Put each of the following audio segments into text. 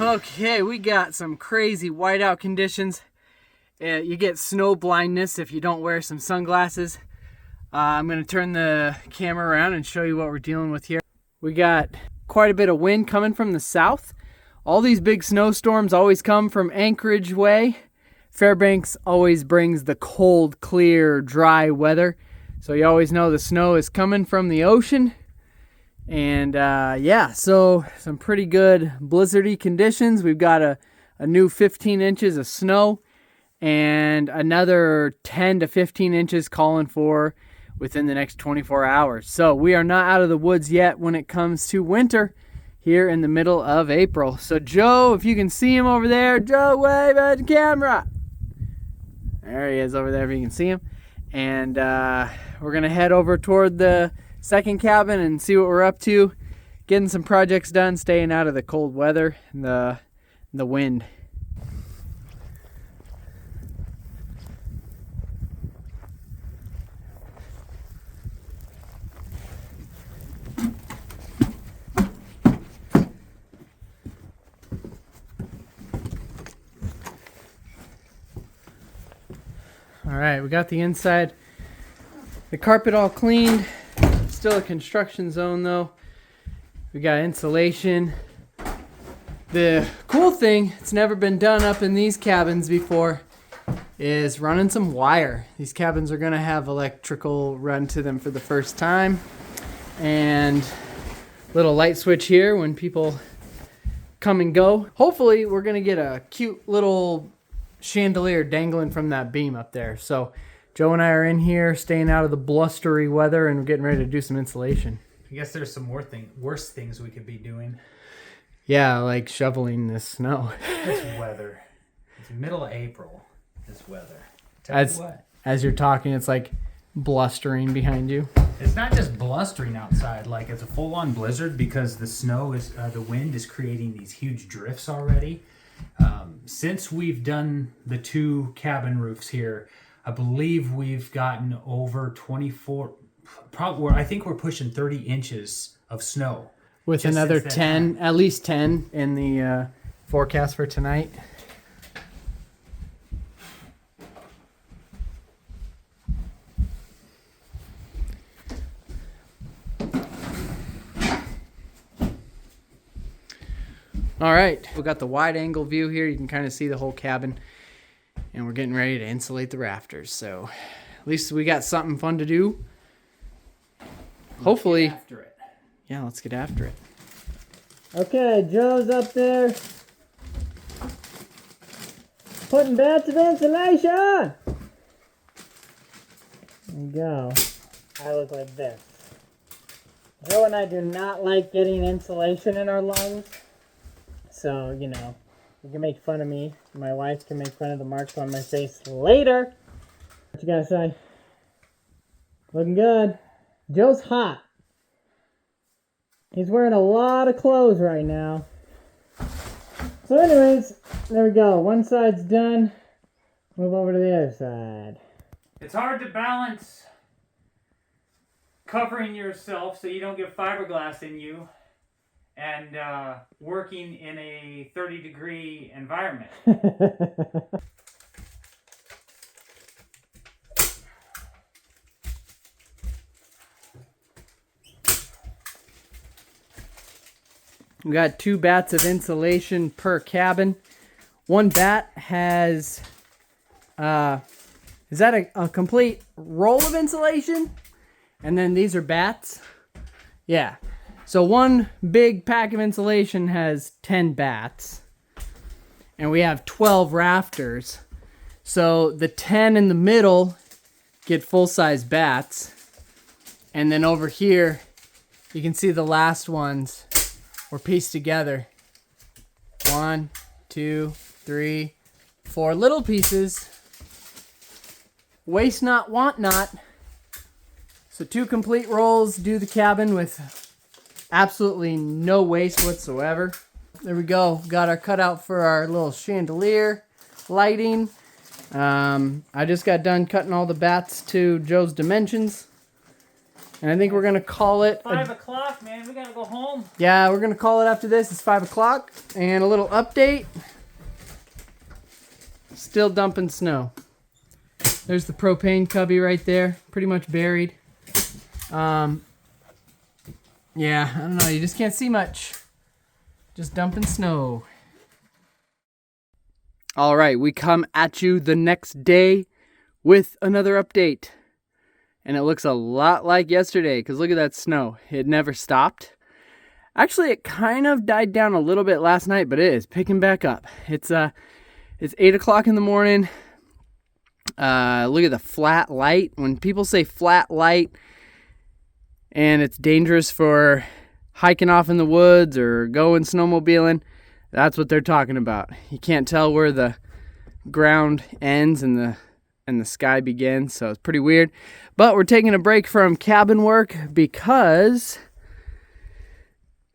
Okay, we got some crazy whiteout conditions. You get snow blindness if you don't wear some sunglasses. I'm going to turn the camera around and show you what we're dealing with here. We got quite a bit of wind coming from the south. All these big snowstorms always come from Anchorage way. Fairbanks always brings the cold, clear, dry weather. So you always know the snow is coming from the ocean. And yeah, so some pretty good blizzardy conditions. We've got a new 15 inches of snow and another 10 to 15 inches calling for within the next 24 hours. So we are not out of the woods yet when it comes to winter here in the middle of April. So Joe, if you can see him over there, Joe, wave at the camera. There he is over there if you can see him. And we're going to head over toward the second cabin and see what we're up to, getting some projects done, staying out of the cold weather and the wind. All right, we got the inside, the carpet all cleaned. Still a construction zone though. We got insulation. The cool thing, it's never been done up in these cabins before, is running some wire. These cabins are gonna have electrical run to them for the first time. And little light switch here when people come and go. Hopefully we're gonna get a cute little chandelier dangling from that beam up there. So Joe and I are in here staying out of the blustery weather and getting ready to do some insulation. I guess there's some worse things we could be doing. Yeah, like shoveling this snow. This weather. It's middle of April, this weather. As you're talking, it's like blustering behind you. It's not just blustering outside, like it's a full-on blizzard because the snow is, the wind is creating these huge drifts already. Since we've done the 2 cabin roofs here, I believe we've gotten over 24, probably, I think we're pushing 30 inches of snow. With another 10, at least 10 in the forecast for tonight. All right, we got the wide angle view here. You can kind of see the whole cabin. And we're getting ready to insulate the rafters. So at least we got something fun to do. Hopefully. Let's get after it. Yeah, let's get after it. Okay, Joe's up there putting bats of insulation. There you go. I look like this. Joe and I do not like getting insulation in our lungs. So, you know, you can make fun of me. My wife can make fun of the marks on my face later. What you gotta say? Looking good. Joe's hot. He's wearing a lot of clothes right now. So anyways, there we go. One side's done. Move over to the other side. It's hard to balance covering yourself so you don't get fiberglass in you and working in a 30-degree environment. We got 2 bats of insulation per cabin. One bat has, is that a complete roll of insulation? And then these are bats? Yeah. So one big pack of insulation has 10 bats. And we have 12 rafters. So the 10 in the middle get full-size bats. And then over here, you can see the last ones were pieced together. 1, 2, 3, 4 little pieces. Waste not, want not. So 2 complete rolls do the cabin with absolutely no waste whatsoever. There we go. Got our cutout for our little chandelier lighting. I just got done cutting all the bats to Joe's dimensions. And I think we're gonna call it 5 o'clock, man. We gotta go home. Yeah, we're gonna call it after this. It's 5 o'clock. And a little update. Still dumping snow. There's the propane cubby right there. Pretty much buried. Yeah, I don't know. You just can't see much. Just dumping snow. All right, we come at you the next day with another update. And it looks a lot like yesterday, because look at that snow. It never stopped. Actually, it kind of died down a little bit last night, but it is picking back up. It's 8 o'clock in the morning. Look at the flat light. When people say flat light and it's dangerous for hiking off in the woods or going snowmobiling, that's what they're talking about. You can't tell where the ground ends and the sky begins, so it's pretty weird. But we're taking a break from cabin work because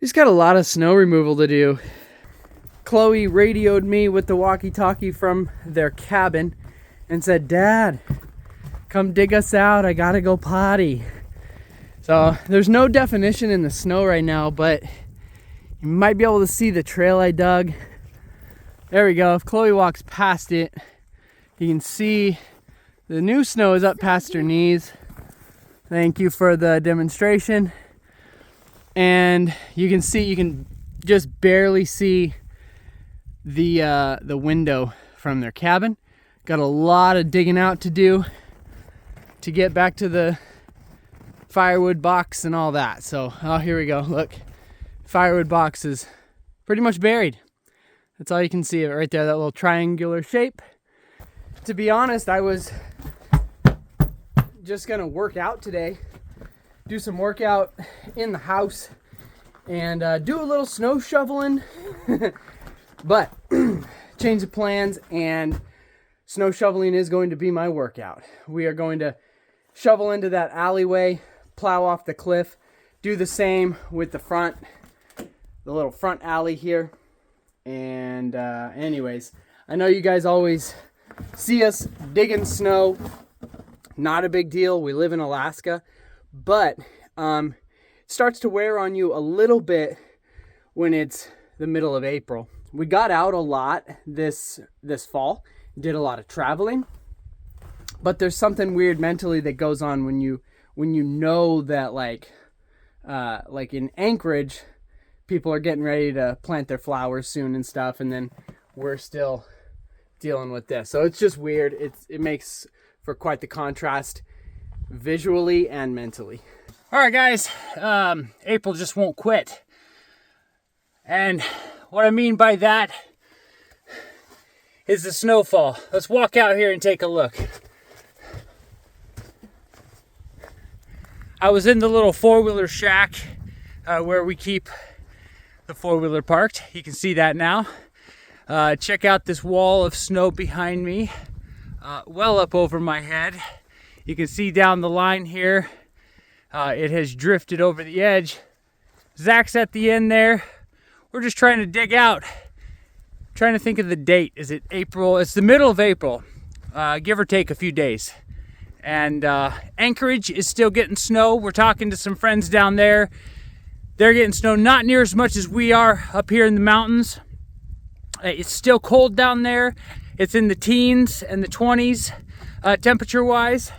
we've got a lot of snow removal to do. Chloe radioed me with the walkie-talkie from their cabin and said, "Dad, come dig us out. I gotta go potty." So there's no definition in the snow right now, but you might be able to see the trail I dug. There we go. If Chloe walks past it, you can see the new snow is up past her knees. Thank you for the demonstration. And you can just barely see the window from their cabin. Got a lot of digging out to do to get back to the firewood box and all that. So, oh, here we go. Look, firewood box is pretty much buried. That's all you can see right there, that little triangular shape. To be honest, I was just gonna work out today, do some workout in the house, and do a little snow shoveling. But change of plans, and snow shoveling is going to be my workout. We are going to shovel into that alleyway, plow off the cliff, do the same with the little front alley here. And anyways, I know you guys always see us digging snow. Not a big deal. We live in Alaska, but it starts to wear on you a little bit when it's the middle of April. We got out a lot this fall, did a lot of traveling, but there's something weird mentally that goes on when you know that like in Anchorage, people are getting ready to plant their flowers soon and stuff, and then we're still dealing with this. So it's just weird. It makes for quite the contrast visually and mentally. All right, guys, April just won't quit. And what I mean by that is the snowfall. Let's walk out here and take a look. I was in the little four-wheeler shack where we keep the four-wheeler parked. You can see that now. Check out this wall of snow behind me, well up over my head. You can see down the line here, it has drifted over the edge. Zach's at the end there. We're just trying to dig out. Trying to think of the date. Is it April? It's the middle of April, give or take a few days. And Anchorage is still getting snow. We're talking to some friends down there. They're getting snow, not near as much as we are up here in the mountains. It's still cold down there. It's in the teens and the 20s temperature-wise.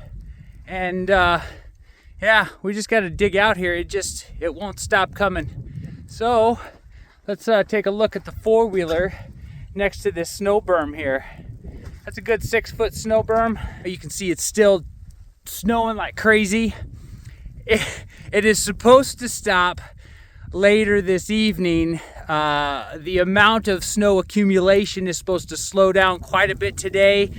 And yeah, we just got to dig out here. It won't stop coming. So let's take a look at the four-wheeler next to this snow berm here. That's a good 6-foot snow berm. You can see it's still snowing like crazy. It is supposed to stop later this evening. The amount of snow accumulation is supposed to slow down quite a bit today.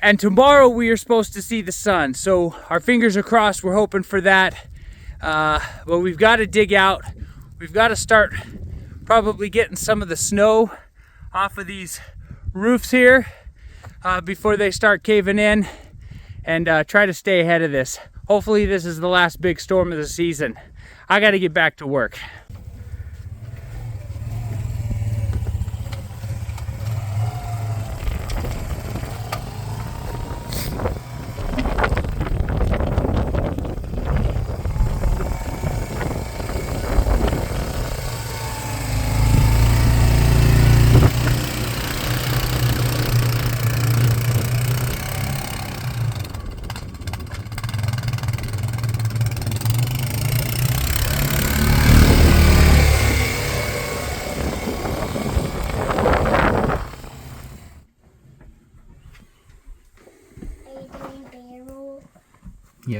And tomorrow we are supposed to see the sun. So our fingers are crossed. We're hoping for that. But we've got to dig out. We've got to start probably getting some of the snow off of these roofs here before they start caving in, and try to stay ahead of this. Hopefully this is the last big storm of the season. I got to get back to work.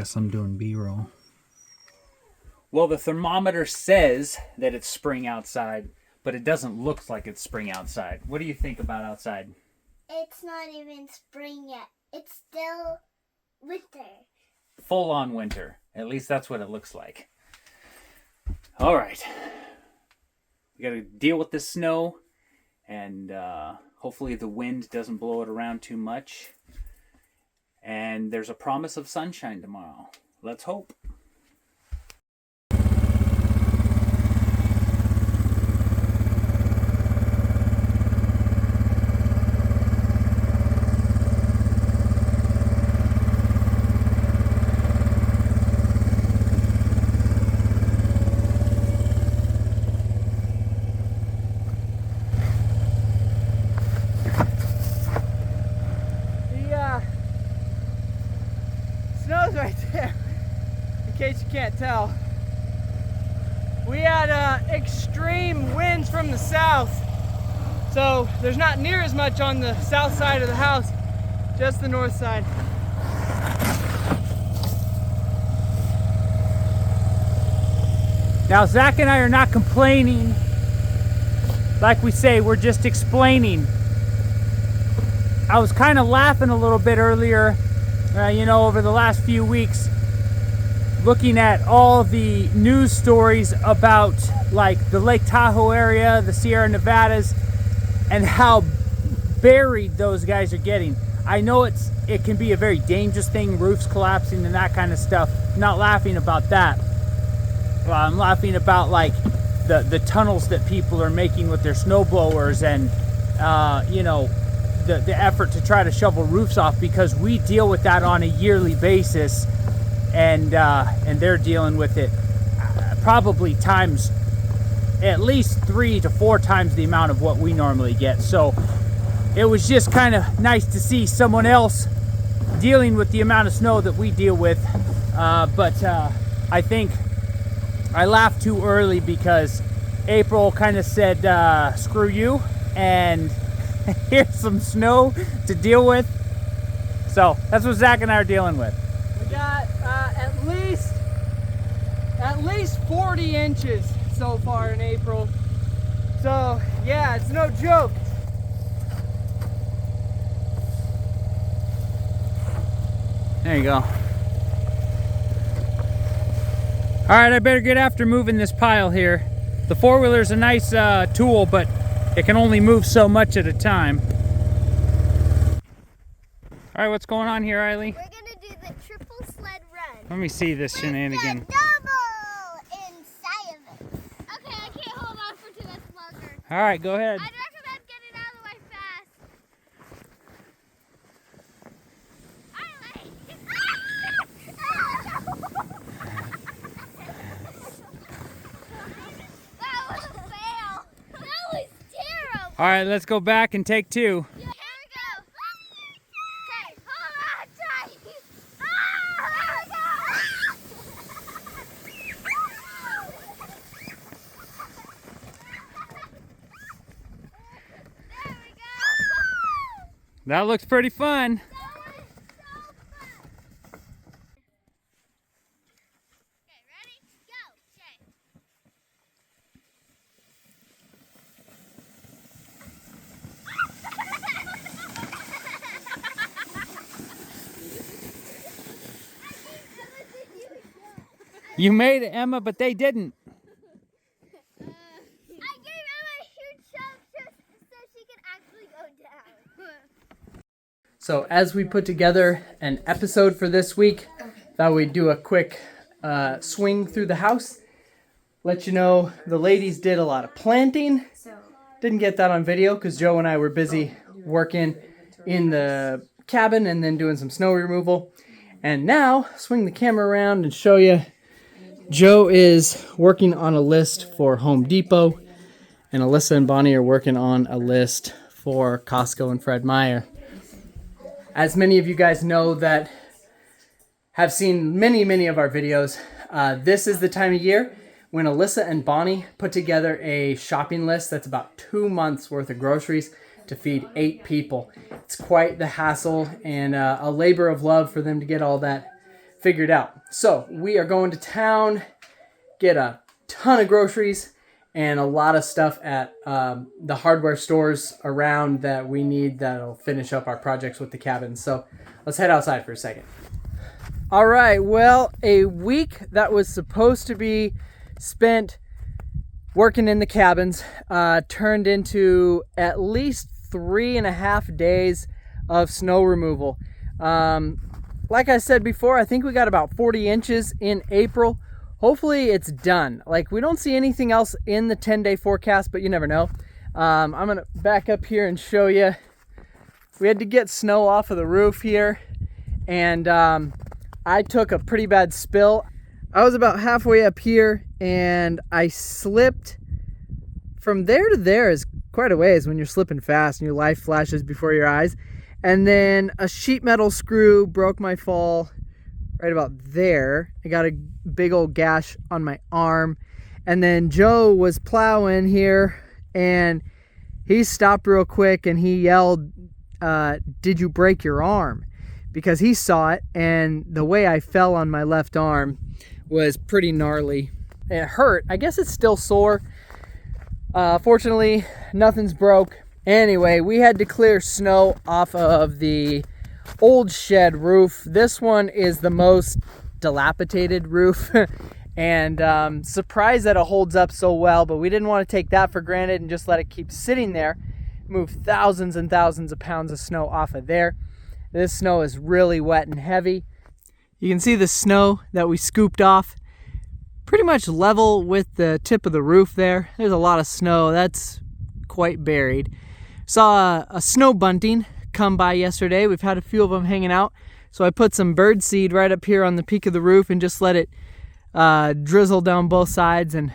guess I'm doing B-roll. Well, the thermometer says that it's spring outside, but it doesn't look like it's spring outside. What do you think about outside? It's not even spring yet. It's still winter. Full-on winter. At least that's what it looks like. All right. We got to deal with this snow, and hopefully the wind doesn't blow it around too much. And there's a promise of sunshine tomorrow. Let's hope. Snow's right there, in case you can't tell. We had extreme winds from the south, so there's not near as much on the south side of the house, just the north side. Now, Zach and I are not complaining. Like we say, we're just explaining. I was kind of laughing a little bit earlier, you know, over the last few weeks, looking at all the news stories about like the Lake Tahoe area, the Sierra Nevadas, and how buried those guys are getting. I know it can be a very dangerous thing, roofs collapsing and that kind of stuff. I'm not laughing about that. I'm laughing about like the tunnels that people are making with their snow blowers, and you know, the effort to try to shovel roofs off, because we deal with that on a yearly basis, and they're dealing with it probably times at least 3 to 4 times the amount of what we normally get. So it was just kind of nice to see someone else dealing with the amount of snow that we deal with. But I think I laughed too early because April kind of said, screw you, and here's some snow to deal with. So that's what Zach and I are dealing with. We got at least 40 inches so far in April. So yeah, it's no joke. There you go. All right, I better get after moving this pile here. The four-wheeler's a nice tool, but it can only move so much at a time. All right, what's going on here, Eiley? We're gonna do the triple sled run. Let me see this shenanigan. With the double inside of it. Okay, I can't hold on for too much longer. All right, go ahead. I'd recommend getting out of the way fast. That was a fail. That was terrible. All right, let's go back and take 2. Here we go. Okay, hold on tight. There we go. There we go. That looks pretty fun. That was so fun. Okay, ready? Go. Okay. You made it, Emma, but they didn't. I gave Emma a huge shove just so she can actually go down. So as we put together an episode for this week, thought we'd do a quick swing through the house. Let you know the ladies did a lot of planting. Didn't get that on video because Joe and I were busy working in the cabin and then doing some snow removal. And now, swing the camera around and show you. Joe is working on a list for Home Depot, and Alyssa and Bonnie are working on a list for Costco and Fred Meyer. As many of you guys know that have seen many of our videos, this is the time of year when Alyssa and Bonnie put together a shopping list that's about 2 months worth of groceries to feed 8 people. It's quite the hassle and a labor of love for them to get all that figured out. So we are going to town, get a ton of groceries and a lot of stuff at the hardware stores around that we need that'll finish up our projects with the cabin. So let's head outside for a second. All right, well, a week that was supposed to be spent working in the cabins turned into at least 3.5 days of snow removal. Like I said before, I think we got about 40 inches in April. Hopefully it's done. Like, we don't see anything else in the 10-day forecast, but you never know. I'm gonna back up here and show you. We had to get snow off of the roof here, and I took a pretty bad spill. I was about halfway up here and I slipped. From there to there is quite a ways when you're slipping fast and your life flashes before your eyes. And then a sheet metal screw broke my fall right about there. I got a big old gash on my arm. And then Joe was plowing here and he stopped real quick and he yelled, "Did you break your arm?" Because he saw it, and the way I fell on my left arm was pretty gnarly. It hurt. I guess it's still sore. Fortunately, nothing's broke. Anyway, we had to clear snow off of the old shed roof. This one is the most dilapidated roof, and surprised that it holds up so well, but we didn't want to take that for granted and just let it keep sitting there. Move thousands and thousands of pounds of snow off of there. This snow is really wet and heavy. You can see the snow that we scooped off pretty much level with the tip of the roof there. There's a lot of snow. That's quite buried. Saw a snow bunting come by yesterday. We've had a few of them hanging out. So I put some bird seed right up here on the peak of the roof and just let it drizzle down both sides, and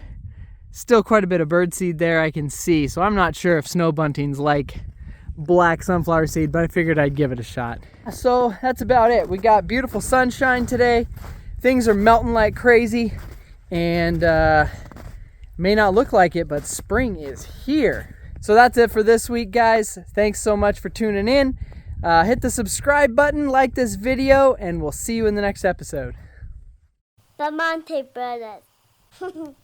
still quite a bit of bird seed there I can see. So I'm not sure if snow bunting's like black sunflower seed, but I figured I'd give it a shot. So that's about it. We got beautiful sunshine today. Things are melting like crazy, and may not look like it, but spring is here. So that's it for this week, guys. Thanks so much for tuning in. Hit the subscribe button, like this video, and we'll see you in the next episode. Bramante Brothers.